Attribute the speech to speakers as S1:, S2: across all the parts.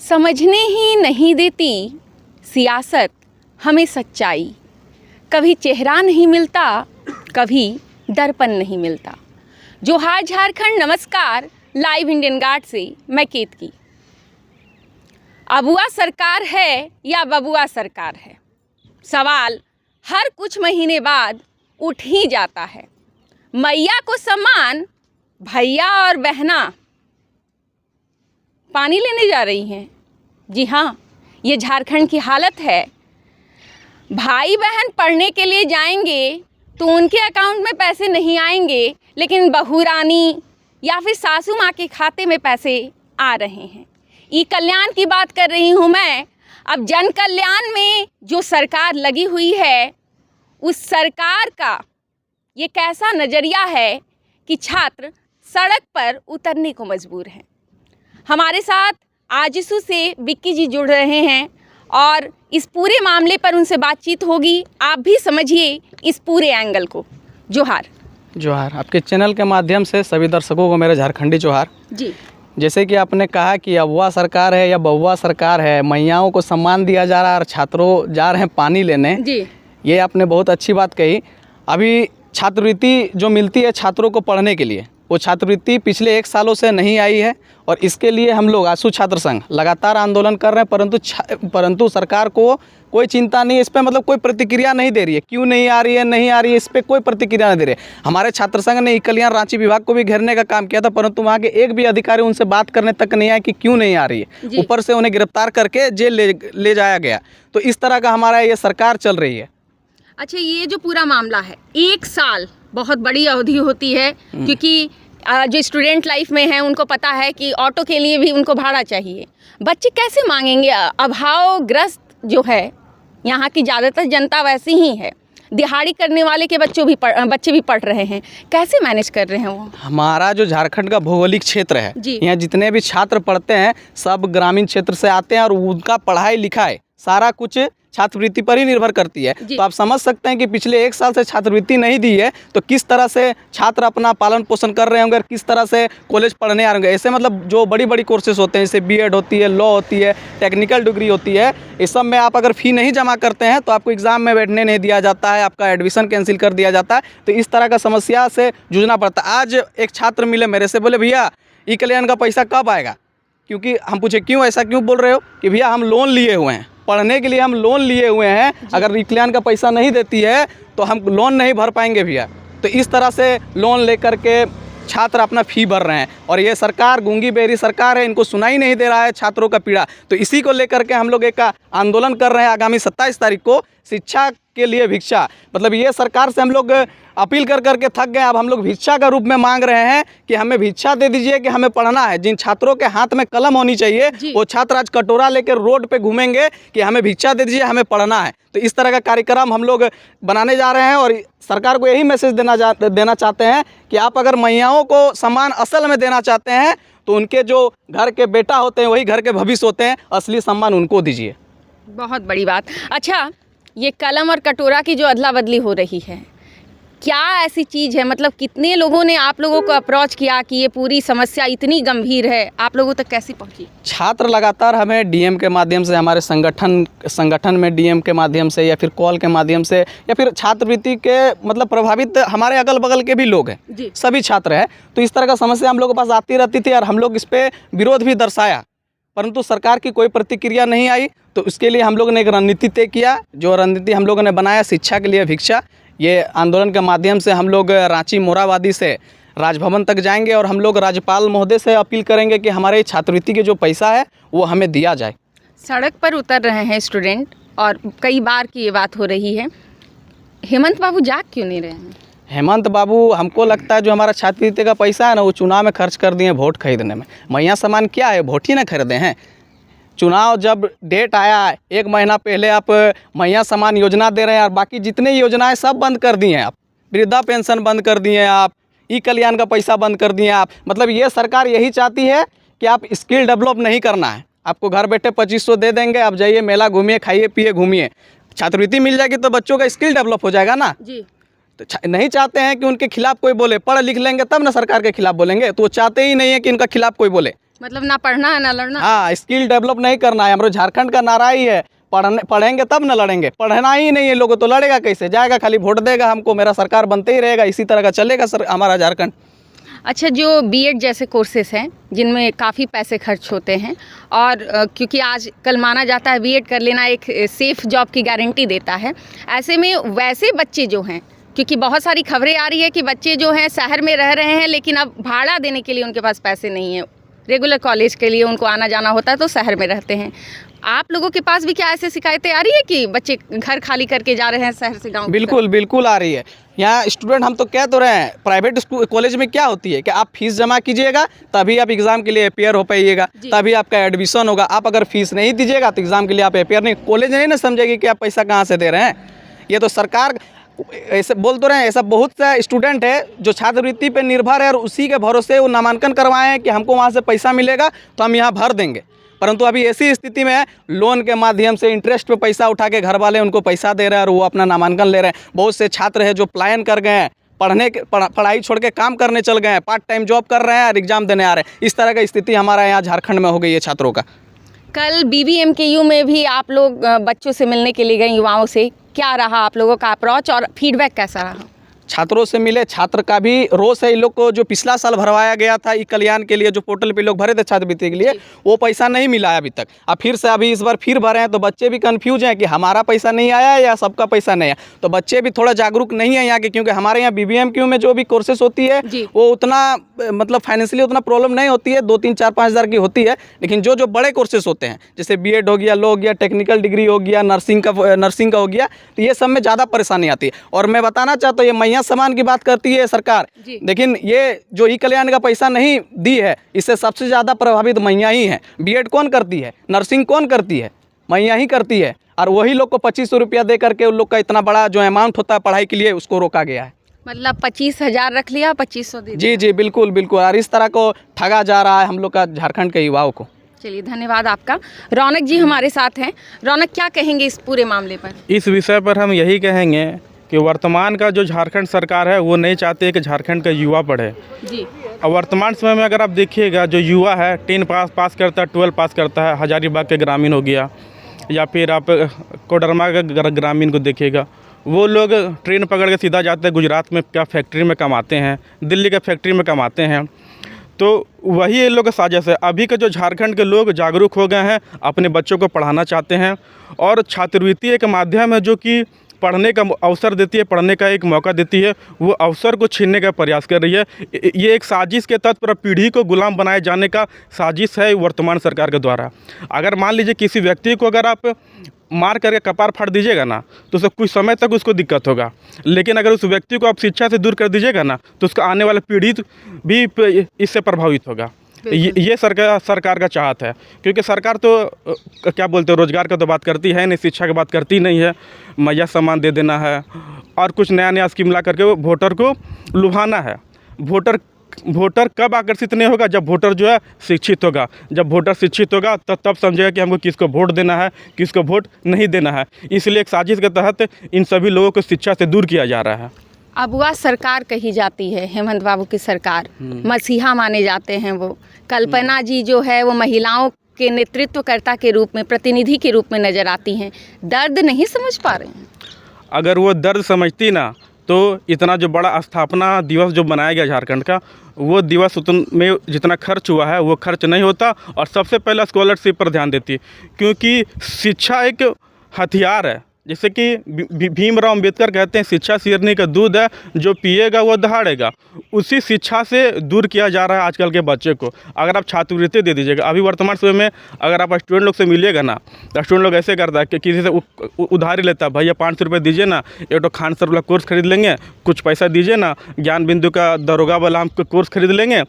S1: समझने ही नहीं देती सियासत हमें सच्चाई। कभी चेहरा नहीं मिलता, कभी दर्पण नहीं मिलता। जोहार झारखंड, नमस्कार। लाइव इंडियन गार्ड से मैं केतकी। अबुआ सरकार है या बबुआ सरकार है, सवाल हर कुछ महीने बाद उठ ही जाता है। मैया को सम्मान, भैया और बहना पानी लेने जा रही हैं। जी हाँ, ये झारखंड की हालत है। भाई बहन पढ़ने के लिए जाएंगे तो उनके अकाउंट में पैसे नहीं आएंगे, लेकिन बहू रानी या फिर सासू माँ के खाते में पैसे आ रहे हैं। ई कल्याण की बात कर रही हूँ मैं। अब जन कल्याण में जो सरकार लगी हुई है, उस सरकार का ये कैसा नज़रिया है कि छात्र सड़क पर उतरने को मजबूर हैं। हमारे साथ आजिसू से विक्की जी जुड़ रहे हैं और इस पूरे मामले पर उनसे बातचीत होगी। आप भी समझिए इस पूरे एंगल को। जोहार।
S2: जोहार। आपके चैनल के माध्यम से सभी दर्शकों को मेरे झारखंडी जोहार
S1: जी।
S2: जैसे कि आपने कहा कि अबुआ सरकार है या बबुआ सरकार है, मैयाओं को सम्मान दिया जा रहा है और छात्रों जा रहे हैं पानी लेने
S1: जी।
S2: ये आपने बहुत अच्छी बात कही। अभी छात्रवृत्ति जो मिलती है छात्रों को पढ़ने के लिए, वो छात्रवृत्ति पिछले 1 सालों से नहीं आई है और इसके लिए हम लोग आसू छात्र संघ लगातार आंदोलन कर रहे हैं, परंतु सरकार को कोई चिंता नहीं है इस पर, मतलब कोई प्रतिक्रिया नहीं दे रही है। क्यों नहीं आ रही है इस पर कोई प्रतिक्रिया नहीं दे रही है। हमारे छात्र संघ ने ई कल्याण रांची विभाग को भी घेरने का काम किया था, परंतु वहाँ के एक भी अधिकारी उनसे बात करने तक नहीं आए कि क्यों नहीं आ रही है। ऊपर से उन्हें गिरफ्तार करके जेल ले जाया गया। तो इस तरह का हमारा ये सरकार चल रही है।
S1: अच्छा, ये जो पूरा मामला है, 1 साल बहुत बड़ी अवधि होती है, क्योंकि जो स्टूडेंट लाइफ में है उनको पता है कि ऑटो के लिए भी उनको भाड़ा चाहिए। बच्चे कैसे मांगेंगे? अभावग्रस्त जो है यहाँ की ज़्यादातर जनता वैसी ही है। दिहाड़ी करने वाले के बच्चे भी पढ़ रहे हैं। कैसे मैनेज कर रहे हैं वो?
S2: हमारा जो झारखंड का भौगोलिक क्षेत्र है, यहाँ जितने भी छात्र पढ़ते हैं सब ग्रामीण क्षेत्र से आते हैं और उनका पढ़ाई लिखाई सारा कुछ छात्रवृत्ति पर ही निर्भर करती है। तो आप समझ सकते हैं कि पिछले 1 साल से छात्रवृत्ति नहीं दी है तो किस तरह से छात्र अपना पालन पोषण कर रहे होंगे, किस तरह से कॉलेज पढ़ने आ रहे होंगे। ऐसे मतलब जो बड़ी बड़ी कोर्सेज होते हैं, जैसे बीएड होती है, लॉ होती है, टेक्निकल डिग्री होती है, इस सब में आप अगर फ़ी नहीं जमा करते हैं तो आपको एग्ज़ाम में बैठने नहीं दिया जाता है, आपका एडमिशन कैंसिल कर दिया जाता है। तो इस तरह का समस्या से जूझना पड़ता है। आज एक छात्र मिले मेरे से, बोले भैया ई कल्याण का पैसा कब आएगा? क्योंकि हम पूछे क्यों, ऐसा क्यों बोल रहे हो? कि भैया हम लोन लिए हुए हैं, पढ़ने के लिए हम लोन लिए हुए हैं, अगर ई कल्याण का पैसा नहीं देती है तो हम लोन नहीं भर पाएंगे भैया। तो इस तरह से लोन लेकर के छात्र अपना फ़ी भर रहे हैं और ये सरकार गूंगी बेरी सरकार है, इनको सुनाई नहीं दे रहा है छात्रों का पीड़ा। तो इसी को लेकर के हम लोग एक आंदोलन कर रहे हैं आगामी 27 तारीख को, शिक्षा के लिए भिक्षा। मतलब ये सरकार से हम लोग अपील कर करके थक गए। अब हम लोग भिक्षा का रूप में मांग रहे हैं कि हमें भिक्षा दे दीजिए कि हमें पढ़ना है। जिन छात्रों के हाथ में कलम होनी चाहिए वो छात्र आज कटोरा लेकर रोड पे घूमेंगे कि हमें भिक्षा दे दीजिए, हमें पढ़ना है। तो इस तरह का कार्यक्रम हम लोग बनाने जा रहे हैं और सरकार को यही मैसेज देना चाहते हैं कि आप अगर मैयाओं को सम्मान असल में देना चाहते हैं तो उनके जो घर के बेटा होते हैं वही घर के भविष्य होते हैं, असली सम्मान उनको दीजिए।
S1: बहुत बड़ी बात। अच्छा, ये कलम और कटोरा की जो अदला बदली हो रही है, क्या ऐसी चीज़ है? मतलब कितने लोगों ने आप लोगों को अप्रोच किया कि ये पूरी समस्या इतनी गंभीर है, आप लोगों तक कैसी पहुंची?
S2: छात्र लगातार हमें डीएम के माध्यम से, हमारे संगठन में डीएम के माध्यम से या फिर कॉल के माध्यम से या फिर छात्रवृत्ति के मतलब प्रभावित हमारे अगल बगल के भी लोग हैं, सभी छात्र हैं। तो इस तरह का समस्या हम लोगों के पास आती रहती थी और हम लोग इस पर विरोध भी दर्शाया, परंतु सरकार की कोई प्रतिक्रिया नहीं आई। तो उसके लिए हम लोगों ने एक रणनीति तय किया। जो रणनीति हम लोगों ने बनाया, शिक्षा के लिए भिक्षा। ये आंदोलन के माध्यम से हम लोग रांची मोराबादी से राजभवन तक जाएंगे और हम लोग राज्यपाल महोदय से अपील करेंगे कि हमारे छात्रवृत्ति के जो पैसा है वो हमें दिया जाए।
S1: सड़क पर उतर रहे हैं स्टूडेंट और कई बार की ये बात हो रही है। हेमंत बाबू जाग क्यों नहीं रहे हैं?
S2: हेमंत बाबू, हमको लगता है जो हमारा छात्रवृत्ति का पैसा है ना वो चुनाव में खर्च कर दिए वोट खरीदने में। मैया सामान क्या है, वोट ही ना खरीदे हैं। चुनाव जब डेट आया 1 महीना पहले आप मैया सम्मान योजना दे रहे हैं और बाकी जितने योजनाएं सब बंद कर दी हैं आप। वृद्धा पेंशन बंद कर दिए आप, ई कल्याण का पैसा बंद कर दिए आप। मतलब ये सरकार यही चाहती है कि आप स्किल डेवलप नहीं करना है, आपको घर बैठे 2500 दे देंगे, आप जाइए मेला घूमिए, खाइए पिए घूमिए। छात्रवृत्ति मिल जाएगी तो बच्चों का स्किल डेवलप हो जाएगा ना जी। तो नहीं चाहते हैं कि उनके खिलाफ कोई बोले, पढ़ लिख लेंगे तब ना सरकार के खिलाफ बोलेंगे। तो वो चाहते ही नहीं है कि इनका खिलाफ कोई बोले।
S1: मतलब ना पढ़ना है ना लड़ना।
S2: हाँ, स्किल डेवलप नहीं करना है। हमारे झारखंड का नारा ही है, पढ़ेंगे तब न लड़ेंगे। पढ़ना ही नहीं है लोगों तो लड़ेगा कैसे? जाएगा खाली वोट देगा हमको, मेरा सरकार बनते ही रहेगा, इसी तरह का चलेगा सर हमारा झारखंड।
S1: अच्छा, जो बीएड जैसे कोर्सेस हैं जिनमें काफ़ी पैसे खर्च होते हैं और क्योंकि आज कल माना जाता है बीएड कर लेना एक सेफ़ जॉब की गारंटी देता है, ऐसे में वैसे बच्चे जो हैं, क्योंकि बहुत सारी खबरें आ रही है कि बच्चे जो हैं शहर में रह रहे हैं लेकिन अब भाड़ा देने के लिए उनके पास पैसे नहीं है, रेगुलर कॉलेज के लिए उनको आना जाना होता है तो शहर में रहते हैं। आप लोगों के पास भी क्या ऐसे शिकायतें आ रही है कि बच्चे घर खाली करके जा रहे हैं शहर से गाँव?
S2: बिल्कुल बिल्कुल आ रही है। यहाँ स्टूडेंट हम तो कह तो रहे हैं, प्राइवेट स्कूल कॉलेज में क्या होती है कि आप फीस जमा कीजिएगा तभी आप एग्ज़ाम के लिए अपेयर हो पाइएगा, तभी आपका एडमिशन होगा। आप अगर फीस नहीं दीजिएगा तो एग्ज़ाम के लिए आप अपेयर नहीं, कॉलेज नहीं ना समझेगी कि आप पैसा कहाँ से दे रहे हैं। ये तो सरकार ऐसे बोल तो रहे हैं। ऐसा बहुत सा स्टूडेंट है जो छात्रवृत्ति पे निर्भर है और उसी के भरोसे वो नामांकन करवाए हैं कि हमको वहाँ से पैसा मिलेगा तो हम यहाँ भर देंगे, परंतु अभी ऐसी स्थिति में लोन के माध्यम से इंटरेस्ट पे पैसा उठा के घर वाले उनको पैसा दे रहे हैं और वो अपना नामांकन ले रहे हैं। बहुत से छात्र हैं जो पलायन कर गए हैं, पढ़ाई छोड़ के काम करने चल गए हैं, पार्ट टाइम जॉब कर रहे हैं और एग्ज़ाम देने आ रहे हैं। इस तरह का स्थिति हमारा यहाँ झारखंड में हो गई है छात्रों का।
S1: कल BBMKU में भी आप लोग बच्चों से मिलने के लिए गए, युवाओं से, क्या रहा आप लोगों का अप्रोच और फीडबैक कैसा रहा?
S2: छात्रों से मिले, छात्र का भी रोष है इन लोग को। जो पिछला साल भरवाया गया था ई कल्याण के लिए, जो पोर्टल पे लोग भरे थे छात्रवृत्ति के लिए, वो पैसा नहीं मिला है अभी तक। अब फिर से अभी इस बार फिर भरे हैं तो बच्चे भी कंफ्यूज हैं कि हमारा पैसा नहीं आया या सबका पैसा नहीं आया। तो बच्चे भी थोड़ा जागरूक नहीं है यहाँ के, क्योंकि हमारे यहाँ BBMKU में जो भी कोर्सेस होती है वो उतना मतलब फाइनेंशियली उतना प्रॉब्लम नहीं होती है, 2, 3, 4, 5 हज़ार की होती है। लेकिन जो बड़े कोर्सेस होते हैं जैसे बीएड हो गया, लॉ हो गया, टेक्निकल डिग्री हो गया, नर्सिंग का हो गया, तो ये सब में ज़्यादा परेशानी आती है। और मैं बताना चाहता हूँ, ये मैया समान की बात करती है सरकार, लेकिन ये जो ई कल्याण का पैसा नहीं दी है, इससे सबसे ज़्यादा प्रभावित मैया ही है। बीएड कौन करती है, नर्सिंग कौन करती है? मैया ही करती है। और वही लोग को 2500 रुपया दे करके उन लोग का इतना बड़ा जो अमाउंट होता है पढ़ाई के लिए उसको रोका गया है।
S1: मतलब 25,000 रख लिया, 2500 दे दिया।
S2: जी बिल्कुल बिल्कुल। और इस तरह को ठगा जा रहा है हम लोग का झारखंड के युवाओं को।
S1: चलिए, धन्यवाद आपका। रौनक जी हमारे साथ हैं। रौनक, क्या कहेंगे इस पूरे मामले पर?
S3: इस विषय पर हम यही कहेंगे कि वर्तमान का जो झारखंड सरकार है वो नहीं चाहती है कि झारखंड का युवा पढ़े जी। और वर्तमान समय में अगर आप देखिएगा, जो युवा है 10 पास करता है, 12 पास करता है, हजारीबाग के ग्रामीण हो गया या फिर आप कोडरमा के ग्रामीण को देखिएगा, वो लोग ट्रेन पकड़ के सीधा जाते हैं गुजरात में, क्या फैक्ट्री में कमाते हैं, दिल्ली के फैक्ट्री में कमाते हैं। तो वही ये लोग का साजिश है। अभी के जो झारखंड के लोग जागरूक हो गए हैं, अपने बच्चों को पढ़ाना चाहते हैं और छात्रवृत्ति एक माध्यम है जो कि पढ़ने का अवसर देती है, पढ़ने का एक मौका देती है, वो अवसर को छीनने का प्रयास कर रही है। ये एक साजिश के तहत पर पीढ़ी को गुलाम बनाए जाने का साजिश है वर्तमान सरकार के द्वारा। अगर मान लीजिए किसी व्यक्ति को अगर आप मार करके कपार फाड़ दीजिएगा ना तो उसे कुछ समय तक उसको दिक्कत होगा, लेकिन अगर उस व्यक्ति को आप शिक्षा से दूर कर दीजिएगा ना तो उसका आने वाला पीढ़ी भी इससे प्रभावित होगा। ये सरकार का चाहत है, क्योंकि सरकार तो क्या बोलते हैं, रोजगार का तो बात करती है नहीं, शिक्षा की बात करती नहीं है। मैया सामान दे देना है और कुछ नया स्कीम ला करके वो वोटर को लुभाना है। वोटर कब आकर्षित नहीं होगा? जब वोटर जो है शिक्षित होगा। जब वोटर शिक्षित होगा तब समझेगा कि हमको किसको वोट देना है, किसको वोट नहीं देना है। इसलिए एक साजिश के तहत इन सभी लोगों को शिक्षा से दूर किया जा रहा है।
S1: अबुआ सरकार कही जाती है, हेमंत बाबू की सरकार, मसीहा माने जाते हैं वो। कल्पना जी जो है वो महिलाओं के नेतृत्वकर्ता के रूप में, प्रतिनिधि के रूप में नज़र आती हैं। दर्द नहीं समझ पा रहे हैं।
S3: अगर वो दर्द समझती ना तो इतना जो बड़ा स्थापना दिवस जो बनाया गया झारखंड का, वो दिवस में जितना खर्च हुआ है वो खर्च नहीं होता। और सबसे पहला स्कॉलरशिप पर ध्यान देती, क्योंकि शिक्षा एक हथियार है। जैसे कि भीमराव अम्बेडकर कहते हैं, शिक्षा शेरनी का दूध है, जो पिएगा वो दहाड़ेगा। उसी शिक्षा से दूर किया जा रहा है आजकल के बच्चे को। अगर आप छात्रवृत्ति दे दीजिएगा, अभी वर्तमान समय में अगर आप स्टूडेंट लोग से मिलिएगा ना तो स्टूडेंट लोग ऐसे करता है कि किसी से उधारी लेता है, भैया 500 रुपये दीजिए ना, एक तो खान सर वाला कोर्स खरीद लेंगे, कुछ पैसा दीजिए ना, ज्ञान बिंदु का दरोगा वाला हम कोर्स खरीद लेंगे,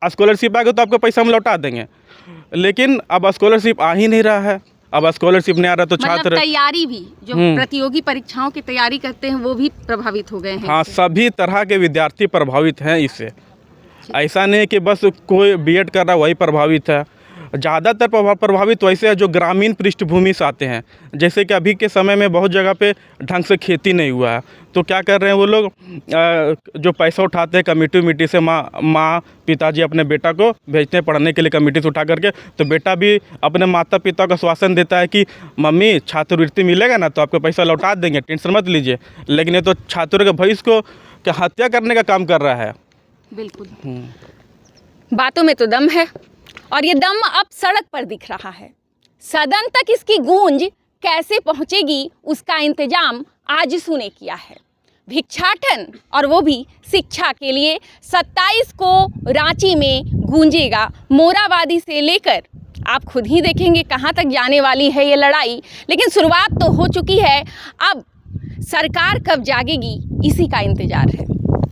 S3: स्कॉलरशिप आएगा तो आपको पैसा हम लौटा देंगे। लेकिन अब स्कॉलरशिप आ ही नहीं रहा है। अब स्कॉलरशिप नहीं आ रहा तो छात्र,
S1: तैयारी भी जो प्रतियोगी परीक्षाओं की तैयारी करते हैं वो भी प्रभावित हो गए हैं।
S3: हाँ, सभी तरह के विद्यार्थी प्रभावित हैं इससे। ऐसा नहीं है कि बस कोई बीएड कर रहा वही प्रभावित है। ज़्यादातर प्रभावित वैसे है जो ग्रामीण पृष्ठभूमि से आते हैं। जैसे कि अभी के समय में बहुत जगह पे ढंग से खेती नहीं हुआ है, तो क्या कर रहे हैं वो लोग, जो पैसा उठाते हैं कमेटी से, माँ पिताजी अपने बेटा को भेजते हैं पढ़ने के लिए कमेटी से उठा करके, तो बेटा भी अपने माता पिता को आश्वासन देता है कि मम्मी छात्रवृत्ति मिलेगा ना तो आपको पैसा लौटा देंगे, टेंशन मत लीजिए। लेकिन ये तो छात्रों के भविष्य को क्या हत्या करने का काम कर रहा है।
S1: बिल्कुल, बातों में तो दम है और ये दम अब सड़क पर दिख रहा है। सदन तक इसकी गूंज कैसे पहुंचेगी उसका इंतजाम आजसू ने किया है। भिक्षाटन और वो भी शिक्षा के लिए 27 को रांची में गूंजेगा। मोराबादी से लेकर आप खुद ही देखेंगे कहां तक जाने वाली है ये लड़ाई, लेकिन शुरुआत तो हो चुकी है। अब सरकार कब जागेगी इसी का इंतजार है।